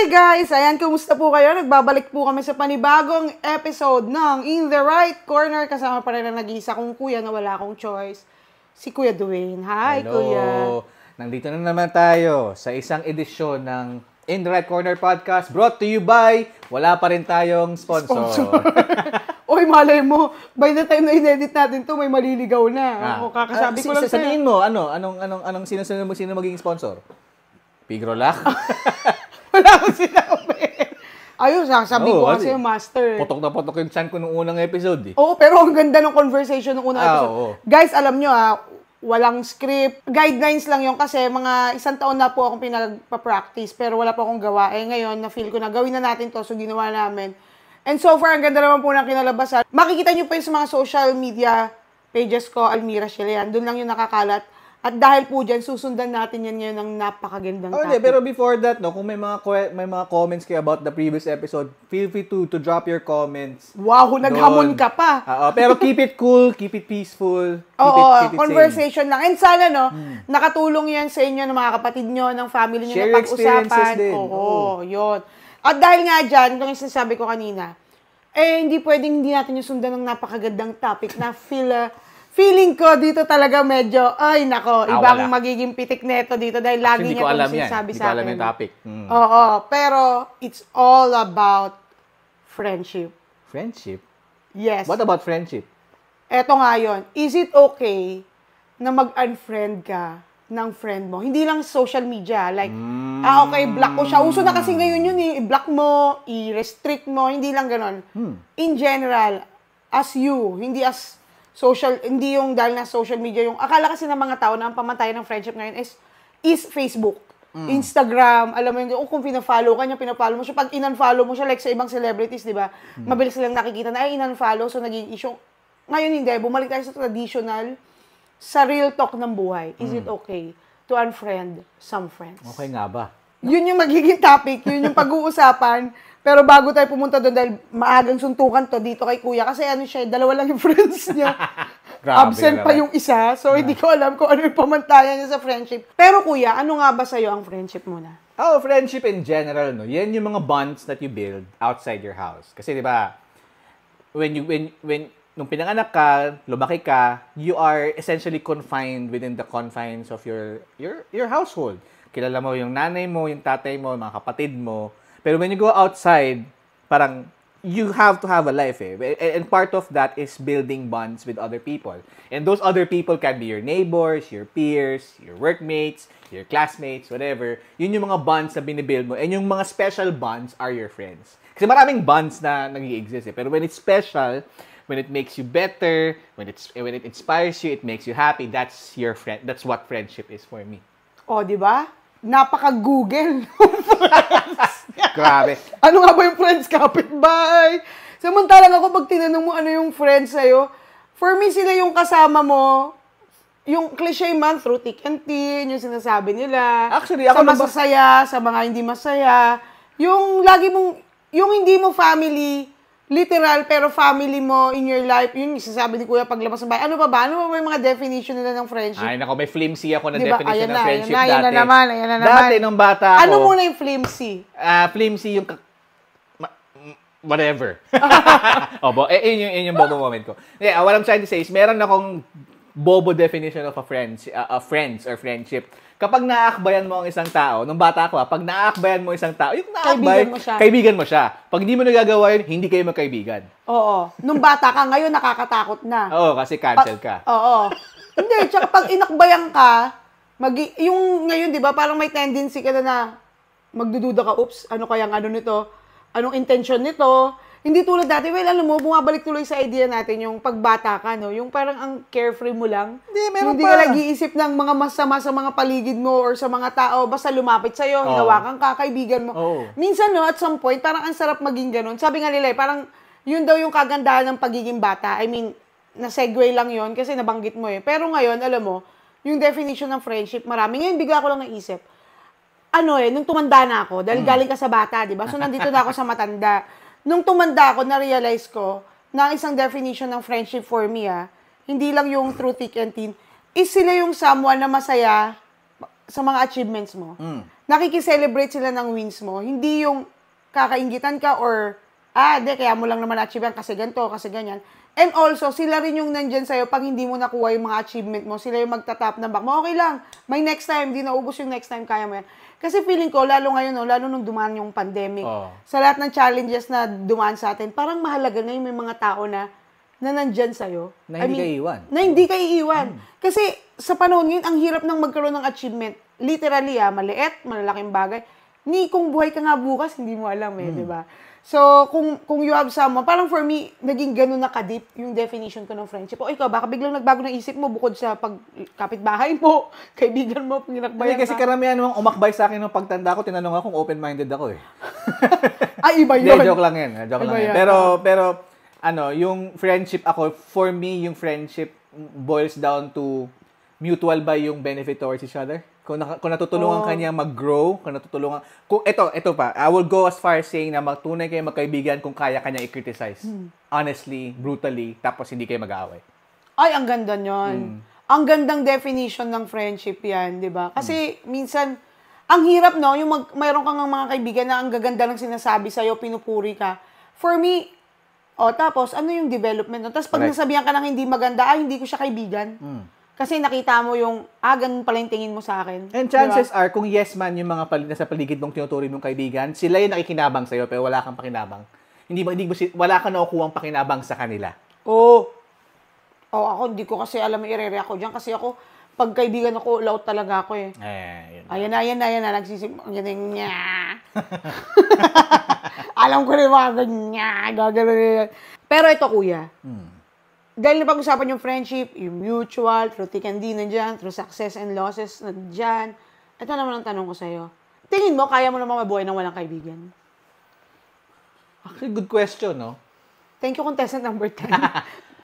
Hi guys! Ayan, kumusta po kayo? Nagbabalik po kami sa panibagong episode ng In the Right Corner. Kasama pa rin ang nag-iisa kong kuya na wala akong choice, si Kuya Dwayne. Hi, hello. Kuya! Nandito na naman tayo sa isang edisyon ng In the Right Corner Podcast brought to you by wala pa rin tayong sponsor. Oy, malay mo, by the time na in-edit natin to, may maliligaw na. Ako, kakasabi ko lang sabihin mo, anong sino magiging sponsor? Pigrolac? Wala akong sinabi. Ayun, sasabi ko kasi yung master. Potok na potok yung chan ko nung unang episode. Oo, pero ang ganda ng conversation nung unang episode. Oo. Guys, alam nyo walang script. Guidelines lang yun kasi mga isang taon na po akong pinagpa-practice pero wala pa akong gawa. Ngayon, na-feel ko na gawin na natin to, so ginawa namin. And so far, ang ganda naman po ng kinalabasan. Makikita nyo pa yung sa mga social media pages ko, Almira Shilian. Doon lang yung nakakalat. At dahil po dyan, susundan natin yan ngayon ng napakagandang topic. Pero before that, kung may mga comments kayo about the previous episode, feel free to drop your comments. Wow, naghamon ka pa. Pero keep it cool, keep it peaceful, keep it conversation lang. And sana, nakatulong yan sa inyo ng mga kapatid nyo, ng family nyo share na pag-usapan. Din. Yun. At dahil nga dyan, kung yung sinasabi ko kanina, hindi pwedeng hindi natin yung sundan ng napakagandang topic na feeling ko dito talaga medyo, ibang magiging pitik neto dito dahil lagi niya itong sinasabi sa akin. Hindi ko alam yung topic. Oo, pero it's all about friendship. Friendship? Yes. What about friendship? Eto nga yun. Is it okay na mag-unfriend ka ng friend mo? Hindi lang social media. Like, okay, block ko siya. Uso na kasi ngayon yun i-block mo, i-restrict mo, hindi lang ganon. In general, as you, hindi as social, hindi yung dahil na social media yung, akala kasi ng mga tao na ang pamatay ng friendship ngayon is Facebook, Instagram, alam mo yun, kung pina-follow ka niya, pina-follow mo siya, pag in-unfollow mo siya, like sa ibang celebrities, di ba, mabilis silang nakikita na, in-unfollow, so naging issue. Ngayon hindi, bumalik tayo sa traditional, sa real talk ng buhay. Is it okay to unfriend some friends? Okay nga ba? Yun yung magiging topic, yun yung pag-uusapan. Pero bago tayo pumunta doon, dahil maagang suntukan to dito kay Kuya, kasi dalawa lang yung friends niya. Absent pa yung isa, so hindi ko alam kung ano yung pamantayan niya sa friendship. Pero Kuya, ano nga ba sa'yo ang friendship muna? Friendship in general, yan yung mga bonds that you build outside your house. Kasi di ba, nung pinanganak ka, lumaki ka, you are essentially confined within the confines of your household. Kilala mo yung nanay mo, yung tatay mo, mga kapatid mo. Pero when you go outside, parang you have to have a life And part of that is building bonds with other people. And those other people can be your neighbors, your peers, your workmates, your classmates, whatever. Yun yung mga bonds na binibuild mo. And yung mga special bonds are your friends. Kasi maraming bonds na nag-i-exist Pero when it's special, when it makes you better, when it inspires you, it makes you happy, that's your friend. That's what friendship is for me. Di ba? Napaka-Google. Grabe. Ano nga ba yung friends kapitbahay? Samantalang ako, pag tinanong mo ano yung friends sa'yo, for me, sila yung kasama mo, yung cliche man, through thick and thin, yung sinasabi nila. Actually, ako sa masasaya, sa mga hindi masaya. Yung lagi mong, yung hindi mo family, literal, pero family mo in your life, yun, isasabi ni Kuya paglabas ng bahay. Ano pa ba? Ano ba yung mga definition nila ng friendship? Ay, nako, may flimsy ako na diba? definition ng friendship dati. Ayan na naman. Dati, nung bata ako. Ano muna yung flimsy? Flimsy yung whatever. Yun yung bobo moment ko. Yeah, what I'm trying to say is, meron akong bobo definition of friends or friendship. Kapag naaakbayan mo ang isang tao, nung bata ako, pag naaakbayan mo isang tao, yung naakbay, kaibigan mo siya. Pag hindi mo nagagawa yun, hindi kayo magkaibigan. Oo. Nung bata ka, ngayon nakakatakot na. Oo, kasi cancel ka. Oo. Hindi, tsaka pag inakbayan ka, yung ngayon, di ba, parang may tendency ka na magdududa ka, oops, ano kayang ano nito? Anong intention nito? Hindi tulad dati, alam mo, bumabalik tuloy sa idea natin yung pagbata ka, no? Yung parang ang carefree mo lang. Hindi ka nag-iisip ng mga masama sa mga paligid mo or sa mga tao, basta lumapit sa'yo, hinawakan ka, kaibigan mo. Minsan, at some point, parang ang sarap maging ganun. Sabi nga nila, parang yun daw yung kagandahan ng pagiging bata. I mean, na-segue lang yun kasi nabanggit mo Pero ngayon, alam mo, yung definition ng friendship, marami. Ngayon, bigla ko lang naisip. Nung tumanda na ako, dahil galing ka sa bata, di ba? So, nandito na ako sa matanda. Nung tumanda ako, na-realize ko na ang isang definition ng friendship for me, hindi lang yung through thick and thin, is sila yung someone na masaya sa mga achievements mo. Nakikiselebrate sila ng wins mo. Hindi yung kakaingitan ka or, kaya mo lang naman achieve yan kasi ganito, kasi ganyan. And also, sila rin yung nandyan sa'yo pag hindi mo nakuha yung mga achievement mo. Sila yung magtatap ng back mo. Okay lang, may next time, di naubos yung next time, kaya mo yan. Kasi feeling ko, lalo ngayon, lalo nung dumaan yung pandemic, sa lahat ng challenges na dumaan sa atin, parang mahalaga na yung may mga tao na nandyan sa'yo. Na hindi ka iiwan. Na hindi ka iiwan. Kasi sa panahon ngayon, ang hirap ng magkaroon ng achievement. Literally, maliit, malalaking bagay. Kung buhay ka nga bukas, hindi mo alam di ba? So, kung you have someone, parang for me, naging ganun na ka-deep yung definition ko ng friendship. O ikaw, baka biglang nagbago ng isip mo bukod sa kapitbahay mo, kaibigan mo, pinakbayan kasi karamihan namang umakbay sa akin nung pagtanda ko, tinanong ako kung open-minded ako Iba yun. Joke lang yan. Pero, yung friendship ako, for me, yung friendship boils down to mutual ba yung benefit towards each other? Kung natutulungan ka niya mag-grow, ito pa, I will go as far as saying na magtunay kayo magkaibigan kung kaya ka niya i-criticize. Honestly, brutally, tapos hindi kayo mag-aaway. Ay, ang ganda niyan. Ang gandang definition ng friendship yan, di ba? Kasi minsan, ang hirap, yung mayroon kang mga kaibigan na ang gaganda ng sinasabi sa'yo, pinupuri ka. For me, tapos, ano yung development? Tapos pag nasabihan ka ng hindi maganda, hindi ko siya kaibigan. Kasi nakita mo yung, ganun pala yung tingin mo sa akin. And chances are, kung yes man yung mga nasa paligid mong tinuturing mong kaibigan, sila yung nakikinabang sa'yo, pero wala kang pakinabang. Wala kang nakukuhang pakinabang sa kanila. Ako, hindi ko kasi alam i-react ko dyan. Kasi ako, pag kaibigan ako, loud talaga ako eh. Ayan na, nagsisip, ganyan niya. Alam ko rin mga ganyan, gagawin. Pero ito, kuya. Dahil napag-usapan yung friendship, yung mutual, through thick and thin, nandyan, through success and losses, nandyan. Ito naman ang tanong ko sa'yo. Tingin mo, kaya mo naman mabuhay ng walang kaibigan? Actually, good question, no? Thank you, contestant number 10.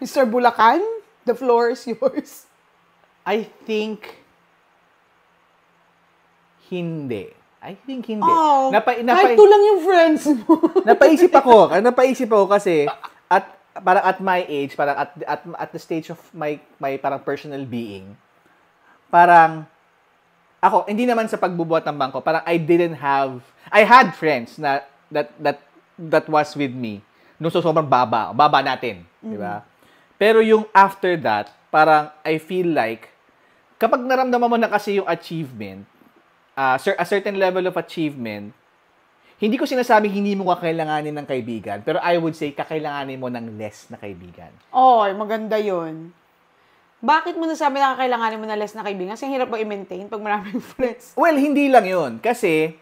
Mr. Bulacan, the floor is yours. I think hindi. Kahit lang yung friends mo. Napaisip ako kasi, parang at my age, parang at the stage of my parang personal being, parang ako hindi naman sa pagbubuhat ng bangko, parang I had friends na that was with me nung sobrang baba natin, di ba? Pero yung after that, parang I feel like kapag naramdaman mo na kasi yung achievement, a certain level of achievement, hindi ko sinasabing hindi mo kakailanganin ng kaibigan, pero I would say kakailanganin mo ng less na kaibigan. Maganda yun. Bakit mo nasabi na kakailanganin mo na less na kaibigan? Kasi hirap ba i-maintain pag maraming friends? Well, hindi lang yun. Kasi,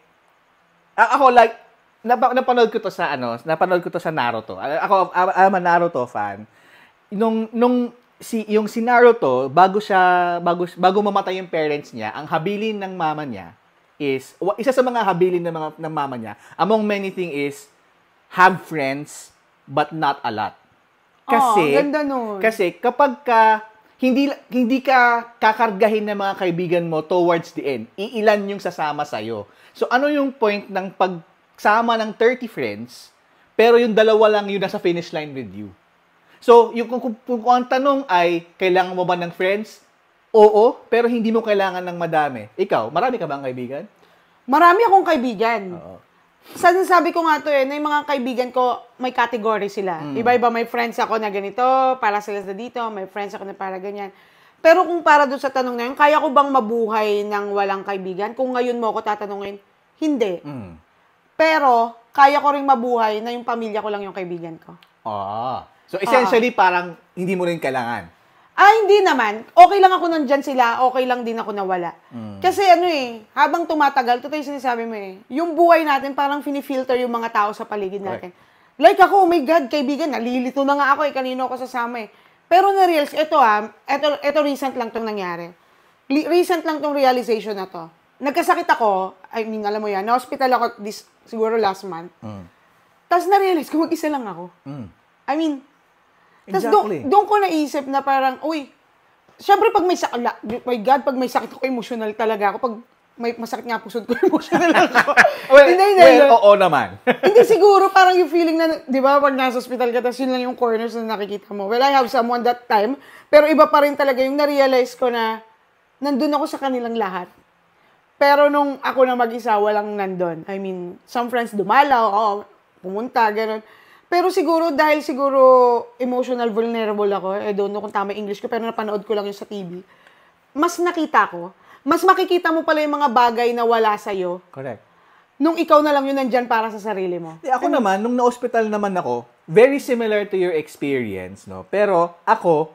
ako napanood ko to sa Naruto. I'm a Naruto fan. Yung si Naruto, bago mamatay yung parents niya, ang habilin ng mama niya is, isa sa mga habilin ng mama niya, among many things is, have friends, but not a lot. Ganda nun. Kasi kapag hindi ka kakargahin ng mga kaibigan mo towards the end, iilan yung sasama sa'yo. So, ano yung point ng pagsama ng 30 friends, pero yung dalawa lang yung nasa finish line with you? So, kung ang tanong ay, kailangan mo ba ng friends? Oo, pero hindi mo kailangan ng madami. Ikaw, marami ka ba ang kaibigan? Marami akong kaibigan. Oo. Sabi ko nga to na yung mga kaibigan ko, may category sila. Iba-iba, may friends ako na ganito, para sila sa dito, may friends ako na para ganyan. Pero kung para doon sa tanong na yun, kaya ko bang mabuhay ng walang kaibigan? Kung ngayon mo ako tatanungin, hindi. Pero, kaya ko rin mabuhay na yung pamilya ko lang yung kaibigan ko. So, essentially, parang hindi mo rin kailangan. Hindi naman. Okay lang ako nandyan sila, okay lang din ako nawala. Kasi habang tumatagal, totoo yung sinasabi mo yung buhay natin parang finifilter yung mga tao sa paligid natin. Right. Like ako, oh my God, kaibigan, nalilito na nga ako kanino ako sasama Pero na-realize, ito recent lang tong nangyari. Recent lang tong realization na to. Nagkasakit ako, alam mo yan, na-hospital ako siguro last month. Tapos na-realize ko, mag-isa lang ako. Tapos doon ko naisip na parang, syempre pag may sakit, my God, pag may sakit ako, emotional talaga ako. Pag may masakit nga pusod ko, emotional ako. Oo naman. Hindi siguro, parang yung feeling na, di ba, pag nasa hospital ka, tapos yun lang yung corners na nakikita mo. Well, I have someone that time, pero iba pa rin talaga yung na-realize ko na nandun ako sa kanilang lahat. Pero nung ako na mag-isa, walang nandun. I mean, some friends dumalaw, pumunta, gano'n. Pero siguro, dahil siguro emotional vulnerable ako, I don't know kung tama English ko, pero napanood ko lang yun sa TV. Mas nakita ko, mas makikita mo pala yung mga bagay na wala sa'yo. Correct. Nung ikaw na lang yun nandyan para sa sarili mo. Ako naman, nung na-hospital naman ako, very similar to your experience, no? Pero ako,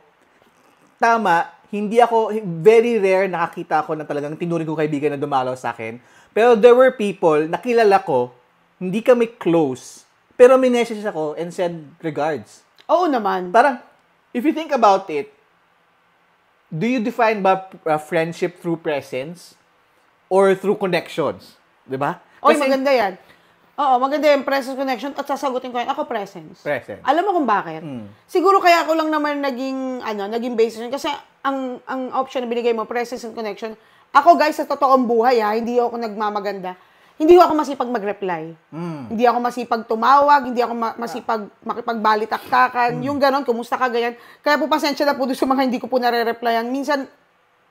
tama, hindi ako, very rare nakakita ako na talagang tinuring ko kaibigan na dumalaw sa akin. Pero there were people na kilala ko, hindi kami close, pero may message ako and said regards. Oo naman. Parang, if you think about it, do you define ba friendship through presence or through connections? Diba? Oy, maganda yan. Oo, maganda yung presence connection at sasagutin ko yan. Ako, presence. Presence. Alam mo kung bakit? Siguro kaya ako lang naman naging basis yun. Kasi ang option na binigay mo, presence and connection. Ako, guys, sa totoong buhay, hindi ako nagmamaganda. Hindi ako masipag mag-reply. Hindi ako masipag tumawag, hindi ako masipag makipagbalitaktakan. Yung ganon, kumusta ka, ganyan. Kaya po, pasensya na po doon sa mga hindi ko po nare-replyan. Minsan,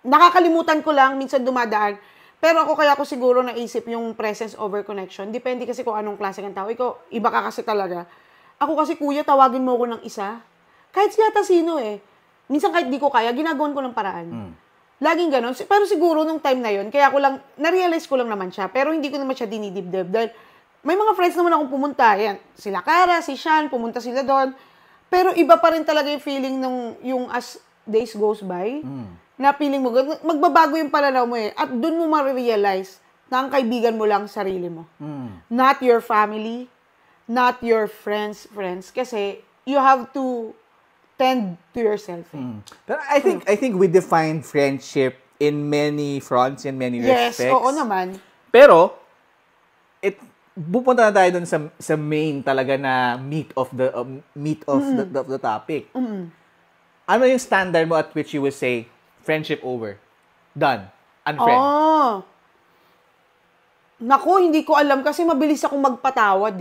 nakakalimutan ko lang, minsan dumadaan. Pero kaya ako siguro naisip yung presence over connection. Depende kasi kung anong klase ng tao. Ikaw, iba ka kasi talaga. Ako kasi, kuya, tawagin mo ako ng isa. Kahit siyata sino Minsan kahit di ko kaya, ginagawan ko ng paraan. Laging ganon. Pero siguro nung time na yun, kaya ko lang, na-realize ko lang naman siya. Pero hindi ko naman siya dinidibdib. Dahil may mga friends naman akong pumunta. Yan, sila Cara, si Sean, pumunta sila doon. Pero iba pa rin talaga yung feeling yung as days goes by. Na feeling mo, magbabago yung pananaw mo At doon mo ma-realize na ang kaibigan mo lang sarili mo. Not your family, not your friends. Kasi you have to tend to yourself. Pero I think we define friendship in many fronts, in many respects. Yes, oo naman. Pero, pupunta na tayo dun sa main talaga na meat of the topic. Ano yung standard mo at which you will say, friendship over. Done. Unfriend. Naku, hindi ko alam kasi mabilis akong magpatawad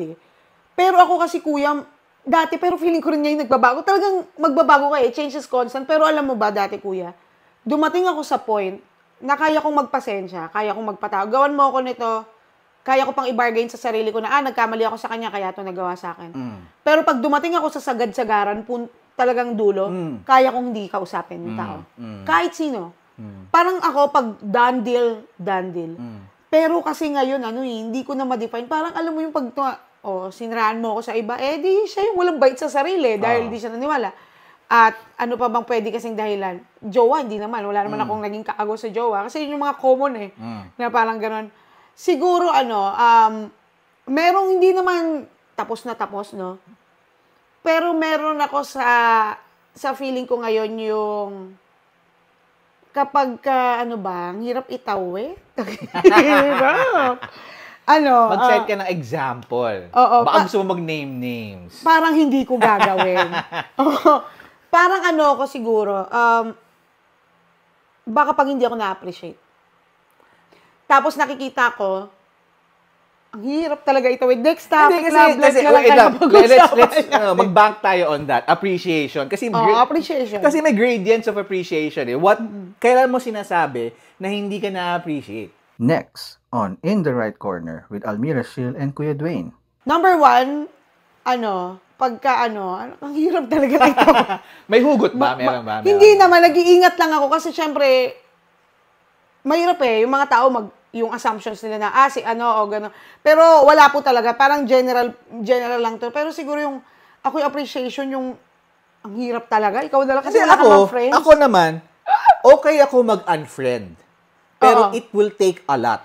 Pero ako kasi kuya, dati pero feeling ko rin ngayon nagbabago. Talagang magbabago change is constant. Pero alam mo ba dati kuya, dumating ako sa point na kaya kong magpasensya, kaya kong magpatawad. Gawan mo ako nito, kaya ko pang i-bargain sa sarili ko na, nagkamali ako sa kanya, kaya ito nagawa sa akin. Pero pag dumating ako sa sagad-sagaran, talagang dulo, kaya kong hindi kausapin yung tao. Kahit sino. Parang ako, pag done deal. Pero kasi ngayon, hindi ko na ma-define. Parang alam mo yung pag, siniraan mo ako sa iba, di siya yung walang bait sa sarili dahil di siya naniwala. At ano pa bang pwede kasing dahilan? Jowa, hindi naman. Wala naman akong naging kaago sa jowa. Kasi yun yung mga common na parang ganon. Siguro, merong hindi naman tapos na tapos, no? Pero meron ako sa feeling ko ngayon yung kapag ang hirap itawid. Mag-set ka ng example. Baka gusto mo mag-name names. Parang hindi ko gagawin. Parang ako siguro, baka pag hindi ako na-appreciate. Tapos nakikita ko, ang hirap talaga itawid. Next topic, let's mag-bank tayo on that. Appreciation. Kasi appreciation. Kasi may gradients of appreciation. Kailan mo sinasabi na hindi ka na-appreciate? Next, on In the Right Corner with Almira Shil and Kuya Dwayne. Number 1, pagka ang hirap talaga ito. May hugot ba? Meron ba? Hindi naman, nag-iingat lang ako kasi syempre, mahirap yung mga tao yung assumptions nila na, o gano'n. Pero wala po talaga, parang general lang to. Pero siguro yung appreciation, yung ang hirap talaga. Ikaw na lang kasi wala kang mga friends. Ako naman, okay ako mag-unfriend. Pero it will take a lot.